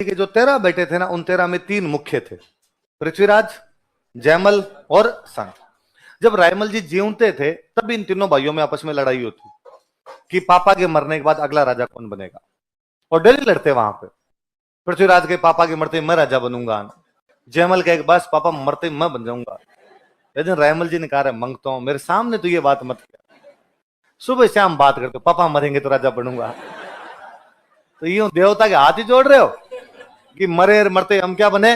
के जो 13 बेटे थे ना, उन 13 में 3 मुख्य थे, पृथ्वीराज, जयमल और सांग। जब रायमल जी जीवते थे तब इन तीनों भाइयों में आपस में लड़ाई होती कि पापा के मरने के बाद अगला राजा कौन बनेगा, और डेली लड़ते वहां पे। पृथ्वीराज के पापा के मरते मैं राजा बनूंगा, जयमल के बस पापा मरते मैं बन जाऊंगा। लेकिन रायमल जी ने कहा मांगता हूं मेरे सामने तो ये बात मत किया, सुबह शाम बात करते पापा मरेंगे तो राजा बनूंगा। तो यूं देवता के हाथ ही जोड़ रहे हो कि मरे मरते हम क्या बने।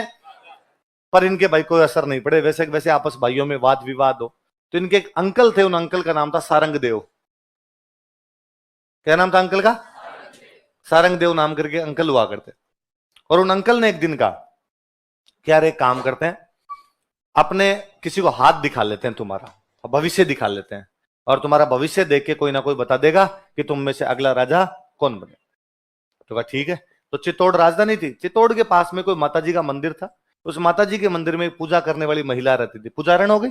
पर इनके भाई कोई असर नहीं पड़े, वैसे वैसे आपस भाइयों में वाद विवाद हो। तो इनके एक अंकल थे, उन अंकल का नाम था सारंग देव। क्या नाम था अंकल का? सारंग देव नाम करके अंकल हुआ करते। और उन अंकल ने एक दिन कहा क्या रे काम करते हैं, अपने किसी को हाथ दिखा लेते हैं तुम्हारा, भविष्य दिखा लेते हैं, और तुम्हारा भविष्य देख के कोई ना कोई बता देगा कि तुम में से अगला राजा कौन बने। तो कहा ठीक है। तो चित्तौड़ राजधानी थी, चित्तौड़ के पास में कोई माताजी का मंदिर था। उस माताजी के मंदिर में पूजा करने वाली महिला रहती थी, पुजारण हो गई,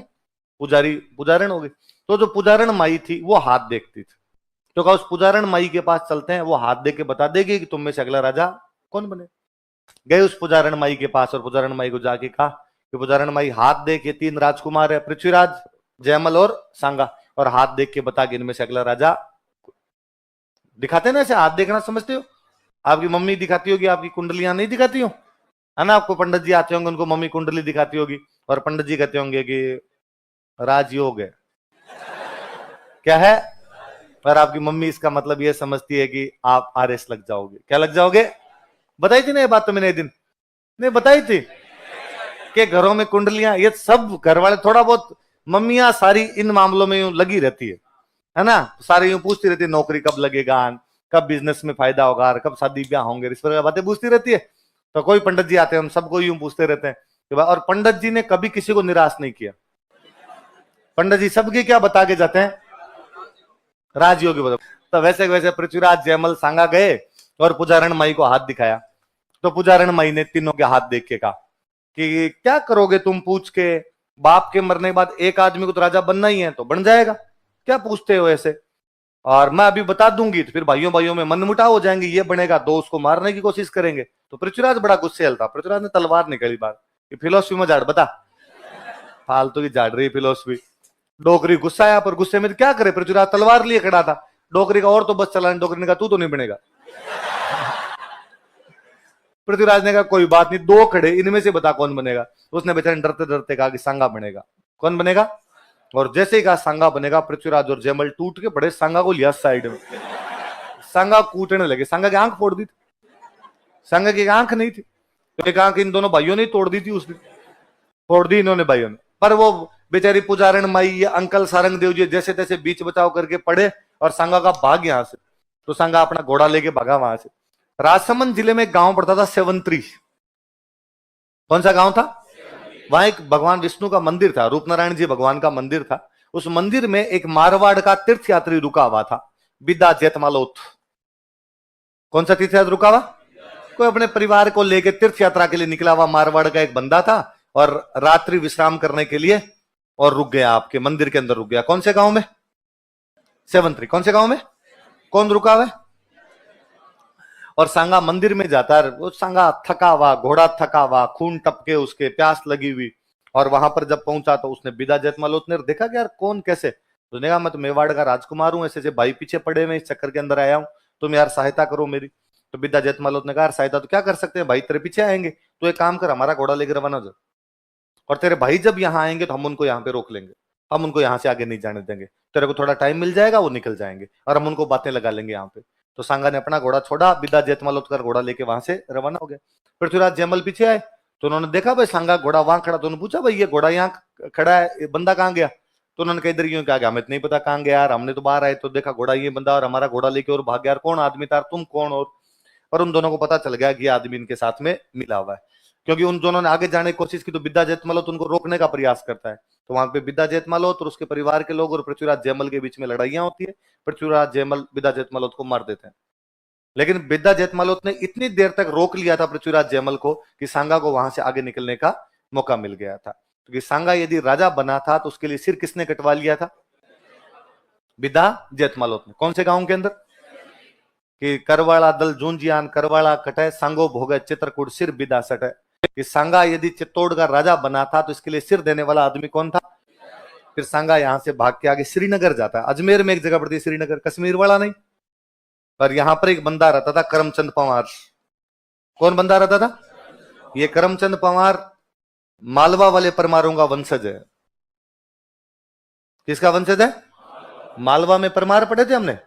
पुजारण हो गई। तो जो पुजारण माई थी वो हाथ देखती थी। तो कहा उस पुजारण माई के पास चलते हैं, वो हाथ देख के बता देगी कि तुम में से अगला राजा कौन बने। गए उस पुजारण माई के पास और पुजारण माई को जाके कहा कि पुजारण माई हाथ देख के 3 राजकुमार है, पृथ्वीराज, जयमल और सांगा, और हाथ देख के बता कि इनमें से अगला राजा। दिखाते ना ऐसे हाथ देखना, समझते हो? आपकी मम्मी दिखाती होगी, आपकी कुंडलियां नहीं दिखाती हो, है ना? आपको पंडित जी आते होंगे, उनको मम्मी कुंडली दिखाती होगी, और पंडित जी कहते होंगे कि राजयोग है, क्या है? और आपकी मम्मी इसका मतलब ये समझती है कि आप आरएस लग जाओगे। क्या लग जाओगे? बताई थी ना ये बात तो मैंने एक दिन, नहीं बताई थी कि घरों में कुंडलियां, ये सब घर वाले थोड़ा बहुत, मम्मियां सारी इन मामलों में यूं लगी रहती है ना? सारी यूं पूछती रहती है नौकरी कब लगेगा, कब बिजनेस में फायदा होगा, कब शादी ब्याह होंगे, इस तरह की बातें पूछती रहती है। तो कोई पंडित जी आते हैं, हम सबको यूं पूछते रहते हैं। और पंडित जी ने कभी किसी को निराश नहीं किया। पंडित जी सबकी क्या बता के जाते हैं? राजयोगी बता। तो वैसे वैसे पृथ्वीराज, जयमल, सांगा गए और पुजारण माई को हाथ दिखाया। तो पुजारण माई ने तीनों के हाथ देख के कहा कि क्या करोगे तुम पूछ के, बाप के मरने के बाद एक आदमी को तो राजा बनना ही है, तो बन जाएगा, क्या पूछते हो ऐसे। और मैं अभी बता दूंगी तो फिर भाइयों भाइयों में मनमुटाव हो जाएंगे, ये बनेगा दो उसको मारने की कोशिश करेंगे। तो पृथ्वीराज बड़ा गुस्सेल था, पृथ्वीराज ने तलवार निकाली बात कि फिलोसफी में झाड़ बता, फालतू की झाड़ रही फिलोसफी। डोकरी गुस्सा आया, पर गुस्से में तो क्या करे, पृथ्वीराज तलवार लिए खड़ा था। डोकरी का और तो बस चलाने, डोकरी ने कहा तू तो नहीं बनेगा। पृथ्वीराज ने कहा कोई बात नहीं, 2 खड़े, इनमें से बता कौन बनेगा। उसने बेचारे डरते डरते कहा कि सांगा बनेगा। कौन बनेगा? और जैसे ही कहा सांगा बनेगा, पृथ्वीराज और जयमल टूट के बड़े सांगा को लिया साइड में। सांगा कूटने लगे, सांगा की आंख फोड़ दी थी, सांगा की आंख नहीं थी, तो एक आंख इन दोनों भाइयों ने तोड़ दी थी, उस दिन फोड़ दी इन्होंने भाइयों ने। पर वो बेचारी पुजारण माई, ये अंकल सारंग देव जी जैसे तैसे बीच बचाव करके पड़े और सांगा का भाग यहां से। तो सांगा अपना घोड़ा लेके भागा वहां से। राजसमंद जिले में एक गांव पड़ता था सेवंत्री। कौन सा गांव था? वहां एक भगवान विष्णु का मंदिर था, रूपनारायण जी भगवान का मंदिर था। उस मंदिर में एक मारवाड़ का तीर्थ यात्री रुका हुआ था, बिदा जेतमालोत। कौन सा तीर्थ यात्री रुका हुआ? कोई अपने परिवार को लेकर तीर्थ यात्रा के लिए निकला हुआ मारवाड़ का एक बंदा था, और रात्रि विश्राम करने के लिए और रुक गया, आपके मंदिर के अंदर रुक गया। कौन से गांव में? सेवंत्री। कौन से गांव में? कौन रुका हुआ है? और सांगा मंदिर में जाता है, वो सांगा थका हुआ, घोड़ा थका हुआ, खून टपके, उसके प्यास लगी हुई। और वहां पर जब पहुंचा तो उसने बिदा जेतमालोत ने देखा कि यार कौन कैसे। तो उसने कहा मैं तो मेवाड़ का राजकुमार हूं, ऐसे ऐसे भाई पीछे पड़े हुए, इस चक्कर के अंदर आया हूं, तुम यार सहायता करो मेरी। तो बिदा जेतमालोत ने कहा सहायता तो क्या कर सकते हैं, भाई तेरे पीछे आएंगे, तो एक काम कर हमारा घोड़ा लेकर रवाना हो, और तेरे भाई जब यहाँ आएंगे तो हम उनको यहाँ पे रोक लेंगे, हम उनको यहाँ से आगे नहीं जाने देंगे, तेरे को थोड़ा टाइम मिल जाएगा, वो निकल जाएंगे और हम उनको बातें लगा लेंगे यहाँ पे। तो सांगा ने अपना घोड़ा छोड़ा, बिदा जेतमालोत कर घोड़ा लेके वहां से रवाना हो गया। पृथ्वीराज जयमल पीछे आए, तो उन्होंने देखा भाई सांगा घोड़ा वहां खड़ा, तो उन्होंने पूछा भाई ये घोड़ा यहाँ खड़ा है, ये बंदा कहाँ गया? तो उन्होंने कहा इधर यूं कहा, हमें नहीं पता कहाँ गया यार, हमने तो बाहर आए तो देखा घोड़ा ये बंदा और हमारा घोड़ा लेके और भाग गया, कौन आदमी था, तुम कौन? और उन दोनों को पता चल गया कि आदमी इनके साथ में मिला हुआ है, क्योंकि उन दोनों ने आगे जाने की कोशिश की तो बिद्दा जेतमालोत उनको रोकने का प्रयास करता है। तो वहां पे बिद्दा जेतमालोत और उसके परिवार के लोग और पृथ्वीराज जयमल के बीच में लड़ाइयां होती है। पृथ्वीराज जयमल बिद्दा जेतमालोत को मार देते हैं। लेकिन बिद्दा जेतमालोत ने इतनी देर तक रोक लिया था पृथ्वीराज जयमल को कि सांगा को वहां से आगे निकलने का मौका मिल गया था। क्योंकि सांगा यदि राजा बना था तो उसके लिए सिर किसने कटवा लिया था? बिद्दा जेतमालोत ने। कौन से गांव के अंदर? कि करवाड़ा दल जूंजियान करवाड़ा कटे सांगो भोगे चित्रकूट सिर बिदा सटे। कि सांगा यदि चित्तौड़ का राजा बना था तो इसके लिए सिर देने वाला आदमी कौन था? फिर सांगा यहां से भाग के आगे श्रीनगर जाता है। अजमेर में एक जगह पड़ती है श्रीनगर, कश्मीर वाला नहीं। पर यहां पर एक बंदा रहता था करमचंद पंवार। कौन बंदा रहता था? ये करमचंद पंवार मालवा वाले परमारों का वंशज है। किसका वंशज है? मालवा में परमार पढ़े थे हमने,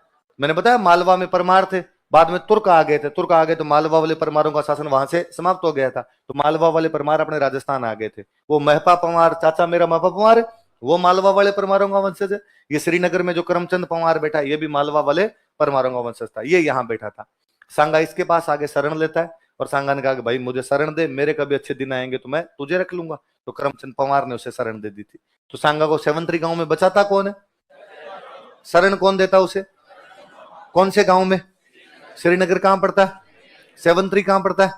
मैंने बताया मालवा में परमार थे, बाद में तुर्क आ गए थे, तुर्क आ गए तो मालवा वाले परमारों का शासन वहां से समाप्त हो गया था, तो मालवा वाले परमार अपने राजस्थान आ गए थे। वो महपा पंवार, चाचा मेरा महपा पंवार है, वो मालवा वाले परमारों का वंशज है। ये श्रीनगर में जो करमचंद पंवार बैठा है ये भी मालवा वाले परमारों का वंशज था, ये यहाँ बैठा था। सांगा इसके पास आगे शरण लेता है और सांगा ने कहा कि भाई मुझे शरण दे, मेरे कभी अच्छे दिन आएंगे तो मैं तुझे रख लूंगा। तो करमचंद पंवार ने उसे शरण दे दी थी। तो सांगा को सेवंतरी गांव में बचाता कौन है? शरण कौन देता उसे? कौन से गांव में? श्रीनगर कहां पड़ता है? सेवंतरी कहां पड़ता है?